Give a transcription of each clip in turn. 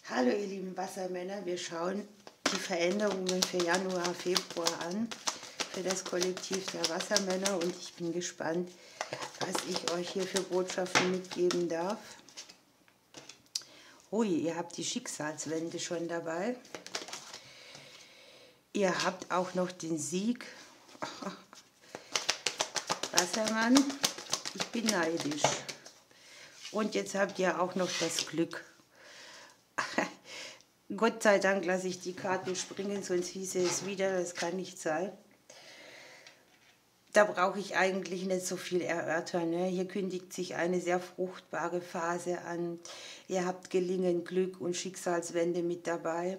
Hallo ihr lieben Wassermänner, wir schauen die Veränderungen für Januar, Februar an, für das Kollektiv der Wassermänner, und ich bin gespannt, was ich euch hier für Botschaften mitgeben darf. Ui, ihr habt die Schicksalswende schon dabei. Ihr habt auch noch den Sieg. Wassermann, ich bin neidisch. Und jetzt habt ihr auch noch das Glück. Gott sei Dank lasse ich die Karten springen, sonst hieße es wieder, das kann nicht sein. Da brauche ich eigentlich nicht so viel erörtern. Ne? Hier kündigt sich eine sehr fruchtbare Phase an. Ihr habt Gelingen, Glück und Schicksalswende mit dabei.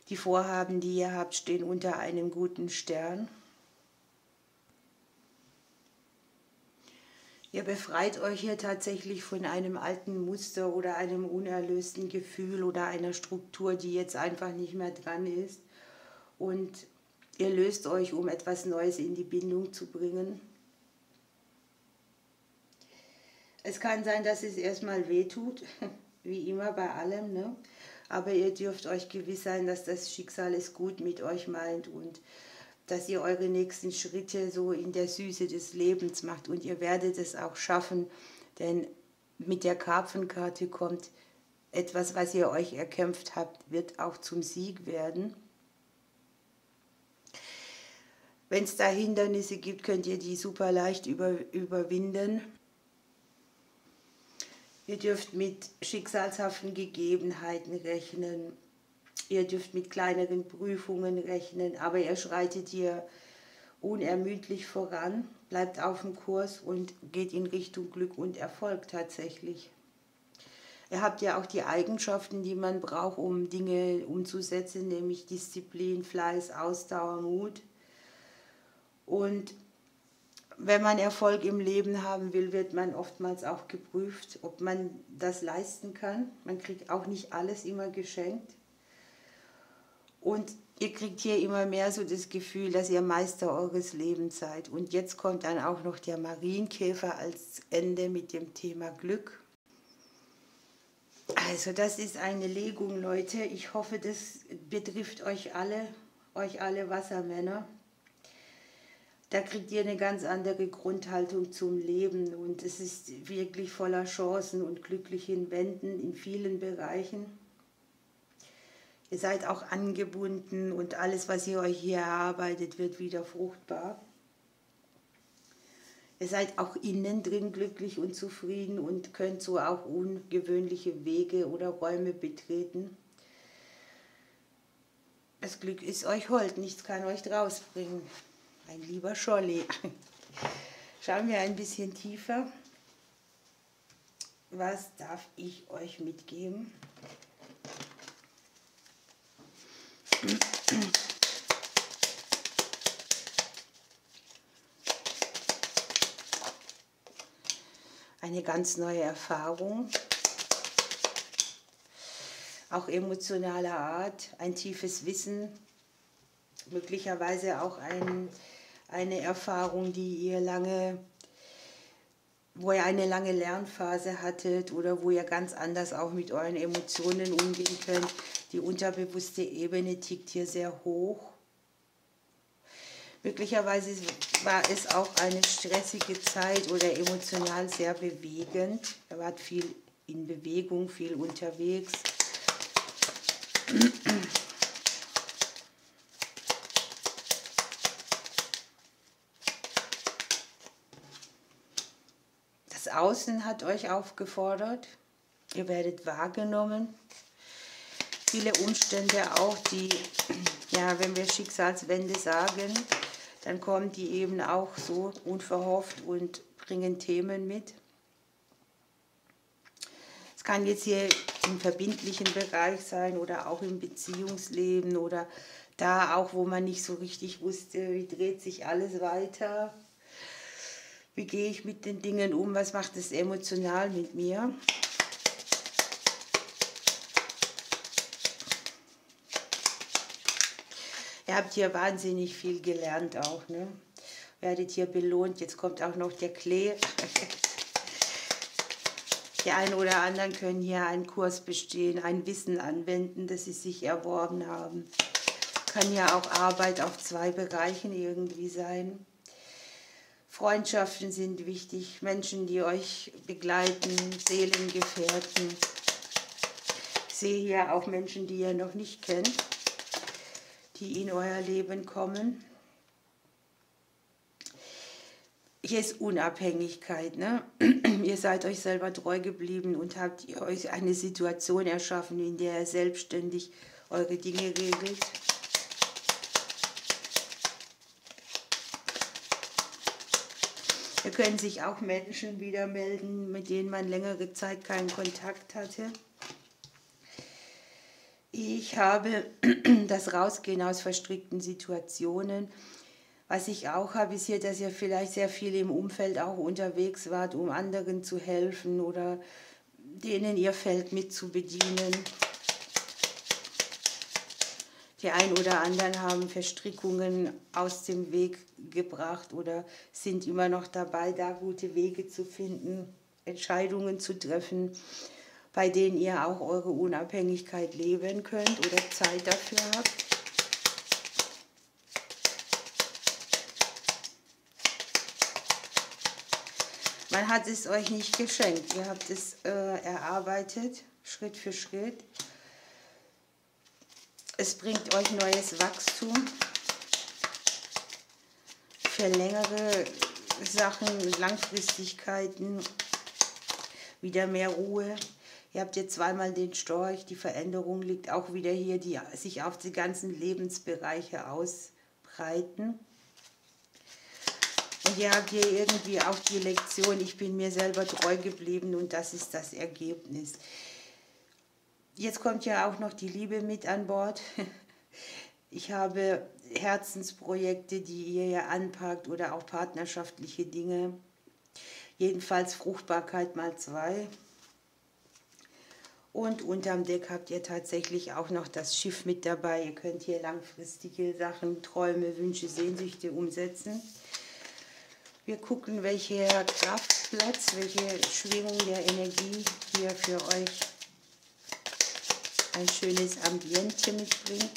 Die Vorhaben, die ihr habt, stehen unter einem guten Stern. Ihr befreit euch hier tatsächlich von einem alten Muster oder einem unerlösten Gefühl oder einer Struktur, die jetzt einfach nicht mehr dran ist. Und ihr löst euch, um etwas Neues in die Bindung zu bringen. Es kann sein, dass es erstmal wehtut, wie immer bei allem, ne? Aber ihr dürft euch gewiss sein, dass das Schicksal es gut mit euch meint und dass ihr eure nächsten Schritte so in der Süße des Lebens macht, und ihr werdet es auch schaffen, denn mit der Karpfenkarte kommt etwas, was ihr euch erkämpft habt, wird auch zum Sieg werden. Wenn es da Hindernisse gibt, könnt ihr die super leicht überwinden. Ihr dürft mit schicksalshaften Gegebenheiten rechnen. Ihr dürft mit kleineren Prüfungen rechnen, aber ihr schreitet hier unermüdlich voran, bleibt auf dem Kurs und geht in Richtung Glück und Erfolg tatsächlich. Ihr habt ja auch die Eigenschaften, die man braucht, um Dinge umzusetzen, nämlich Disziplin, Fleiß, Ausdauer, Mut. Und wenn man Erfolg im Leben haben will, wird man oftmals auch geprüft, ob man das leisten kann. Man kriegt auch nicht alles immer geschenkt. Und ihr kriegt hier immer mehr so das Gefühl, dass ihr Meister eures Lebens seid. Und jetzt kommt dann auch noch der Marienkäfer als Ende mit dem Thema Glück. Also das ist eine Legung, Leute. Ich hoffe, das betrifft euch alle Wassermänner. Da kriegt ihr eine ganz andere Grundhaltung zum Leben, und es ist wirklich voller Chancen und glücklichen Wenden in vielen Bereichen. Ihr seid auch angebunden und alles, was ihr euch hier erarbeitet, wird wieder fruchtbar. Ihr seid auch innen drin glücklich und zufrieden und könnt so auch ungewöhnliche Wege oder Räume betreten. Das Glück ist euch hold, nichts kann euch rausbringen. Mein lieber Scholli. Schauen wir ein bisschen tiefer. Was darf ich euch mitgeben? Eine ganz neue Erfahrung, auch emotionaler Art, ein tiefes Wissen, möglicherweise auch eine Erfahrung, wo ihr eine lange Lernphase hattet oder wo ihr ganz anders auch mit euren Emotionen umgehen könnt. Die unterbewusste Ebene tickt hier sehr hoch. Möglicherweise war es auch eine stressige Zeit oder emotional sehr bewegend. Ihr wart viel in Bewegung, viel unterwegs. Das Außen hat euch aufgefordert. Ihr werdet wahrgenommen. Viele Umstände auch, die, ja, wenn wir Schicksalswende sagen, dann kommen die eben auch so unverhofft und bringen Themen mit. Es kann jetzt hier im verbindlichen Bereich sein oder auch im Beziehungsleben oder da auch, wo man nicht so richtig wusste, wie dreht sich alles weiter, wie gehe ich mit den Dingen um, was macht es emotional mit mir. Ihr habt hier wahnsinnig viel gelernt auch, ne? Werdet hier belohnt. Jetzt kommt auch noch der Klee. Die einen oder anderen können hier einen Kurs bestehen, ein Wissen anwenden, das sie sich erworben haben. Kann ja auch Arbeit auf 2 Bereichen irgendwie sein. Freundschaften sind wichtig, Menschen, die euch begleiten, Seelengefährten. Ich sehe hier auch Menschen, die ihr noch nicht kennt, die in euer Leben kommen. Hier ist Unabhängigkeit, ne? Ihr seid euch selber treu geblieben und habt euch eine Situation erschaffen, in der ihr selbstständig eure Dinge regelt. Hier können sich auch Menschen wieder melden, mit denen man längere Zeit keinen Kontakt hatte. Ich habe das Rausgehen aus verstrickten Situationen. Was ich auch habe, ist hier, dass ihr vielleicht sehr viel im Umfeld auch unterwegs wart, um anderen zu helfen oder denen ihr Feld mit zu bedienen. Die einen oder anderen haben Verstrickungen aus dem Weg gebracht oder sind immer noch dabei, da gute Wege zu finden, Entscheidungen zu treffen, bei denen ihr auch eure Unabhängigkeit leben könnt oder Zeit dafür habt. Man hat es euch nicht geschenkt, ihr habt es erarbeitet, Schritt für Schritt. Es bringt euch neues Wachstum für längere Sachen, Langfristigkeiten, wieder mehr Ruhe. Ihr habt jetzt zweimal den Storch, die Veränderung liegt auch wieder hier, die sich auf die ganzen Lebensbereiche ausbreiten. Und ihr habt hier irgendwie auch die Lektion, ich bin mir selber treu geblieben und das ist das Ergebnis. Jetzt kommt ja auch noch die Liebe mit an Bord. Ich habe Herzensprojekte, die ihr ja anpackt oder auch partnerschaftliche Dinge. Jedenfalls Fruchtbarkeit mal 2. Und unterm Deck habt ihr tatsächlich auch noch das Schiff mit dabei. Ihr könnt hier langfristige Sachen, Träume, Wünsche, Sehnsüchte umsetzen. Wir gucken, welcher Kraftplatz, welche Schwingung der Energie hier für euch ein schönes Ambiente mitbringt.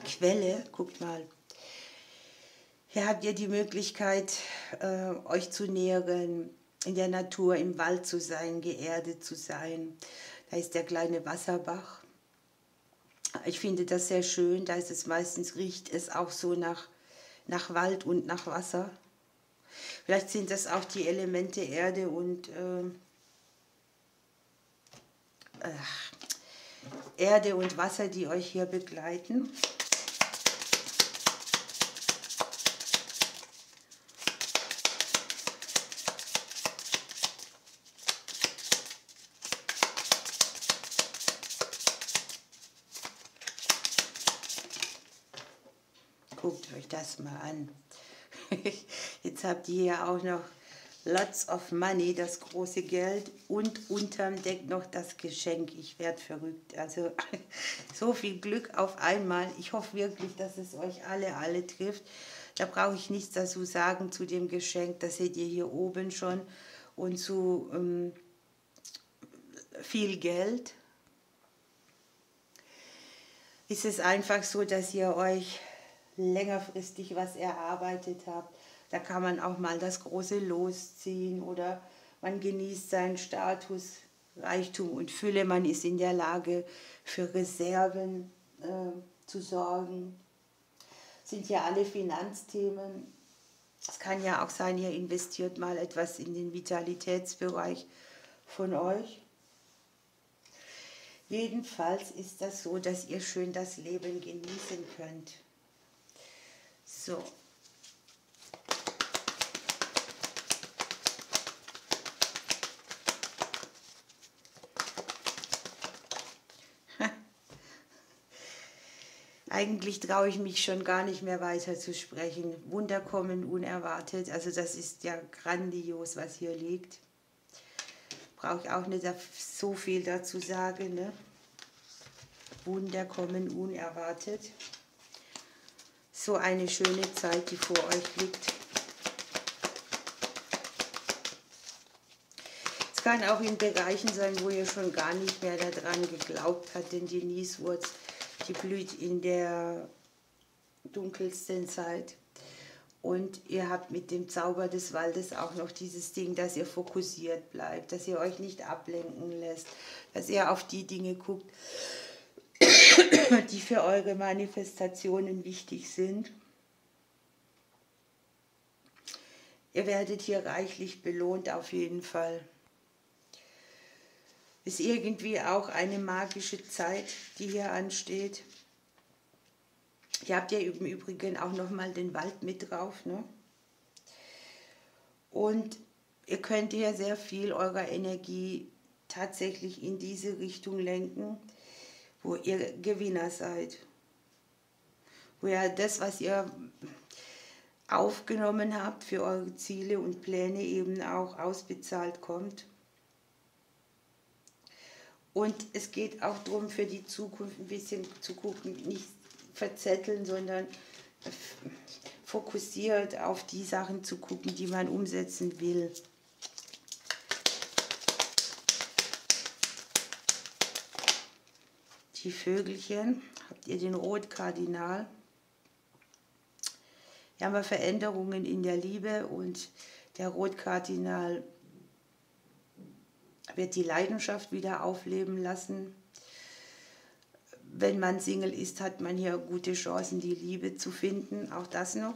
Die Quelle, guckt mal. Hier habt ihr die Möglichkeit, euch zu nähren, in der Natur, im Wald zu sein, geerdet zu sein. Da ist der kleine Wasserbach. Ich finde das sehr schön, da ist es meistens, riecht es auch so nach Wald und nach Wasser. Vielleicht sind das auch die Elemente Erde und Wasser, die euch hier begleiten. Guckt euch das mal an. Jetzt habt ihr ja auch noch lots of money, das große Geld und unterm Deck noch das Geschenk. Ich werde verrückt. Also so viel Glück auf einmal. Ich hoffe wirklich, dass es euch alle trifft. Da brauche ich nichts dazu sagen zu dem Geschenk. Das seht ihr hier oben schon. Und zu viel Geld ist es einfach so, dass ihr euch längerfristig was erarbeitet habt. Da kann man auch mal das große Los ziehen oder man genießt seinen Status, Reichtum und Fülle. Man ist in der Lage, für Reserven zu sorgen. Sind ja alle Finanzthemen. Es kann ja auch sein, ihr investiert mal etwas in den Vitalitätsbereich von euch. Jedenfalls ist das so, dass ihr schön das Leben genießen könnt. So. Eigentlich traue ich mich schon gar nicht mehr weiter zu sprechen. Wunder kommen unerwartet. Also das ist ja grandios, was hier liegt. brauche ich auch nicht so viel dazu sagen. Ne? Wunder kommen unerwartet. So eine schöne Zeit, die vor euch liegt. Es kann auch in Bereichen sein, wo ihr schon gar nicht mehr daran geglaubt habt, denn die Nieswurz, die blüht in der dunkelsten Zeit. Und ihr habt mit dem Zauber des Waldes auch noch dieses Ding, dass ihr fokussiert bleibt, dass ihr euch nicht ablenken lässt, dass ihr auf die Dinge guckt, die für eure Manifestationen wichtig sind. Ihr werdet hier reichlich belohnt auf jeden Fall. Ist irgendwie auch eine magische Zeit, die hier ansteht. Ihr habt ja im Übrigen auch nochmal den Wald mit drauf, ne? Und ihr könnt ja sehr viel eurer Energie tatsächlich in diese Richtung lenken, wo ihr Gewinner seid. Wo ja das, was ihr aufgenommen habt für eure Ziele und Pläne, eben auch ausbezahlt kommt. Und es geht auch darum, für die Zukunft ein bisschen zu gucken, nicht verzetteln, sondern fokussiert auf die Sachen zu gucken, die man umsetzen will. Die Vögelchen, habt ihr den Rotkardinal. Hier haben wir Veränderungen in der Liebe und der Rotkardinal wird die Leidenschaft wieder aufleben lassen. Wenn man Single ist, hat man hier gute Chancen, die Liebe zu finden. Auch das noch.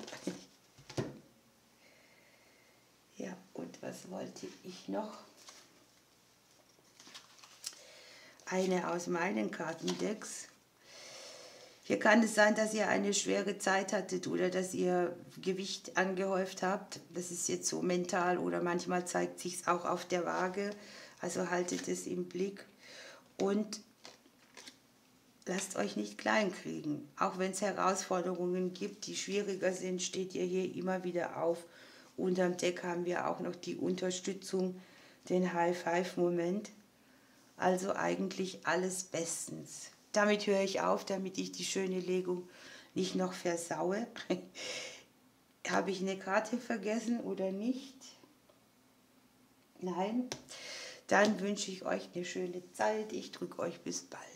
Ja, und was wollte ich noch? Eine aus meinen Kartendecks. Hier kann es sein, dass ihr eine schwere Zeit hattet oder dass ihr Gewicht angehäuft habt. Das ist jetzt so mental oder manchmal zeigt sich es auch auf der Waage. Also haltet es im Blick und lasst euch nicht kleinkriegen. Auch wenn es Herausforderungen gibt, die schwieriger sind, steht ihr hier immer wieder auf. Unterm Deck haben wir auch noch die Unterstützung, den High-Five-Moment. Also eigentlich alles bestens. Damit höre ich auf, damit ich die schöne Legung nicht noch versaue. Habe ich eine Karte vergessen oder nicht? Nein? Dann wünsche ich euch eine schöne Zeit. Ich drücke euch bis bald.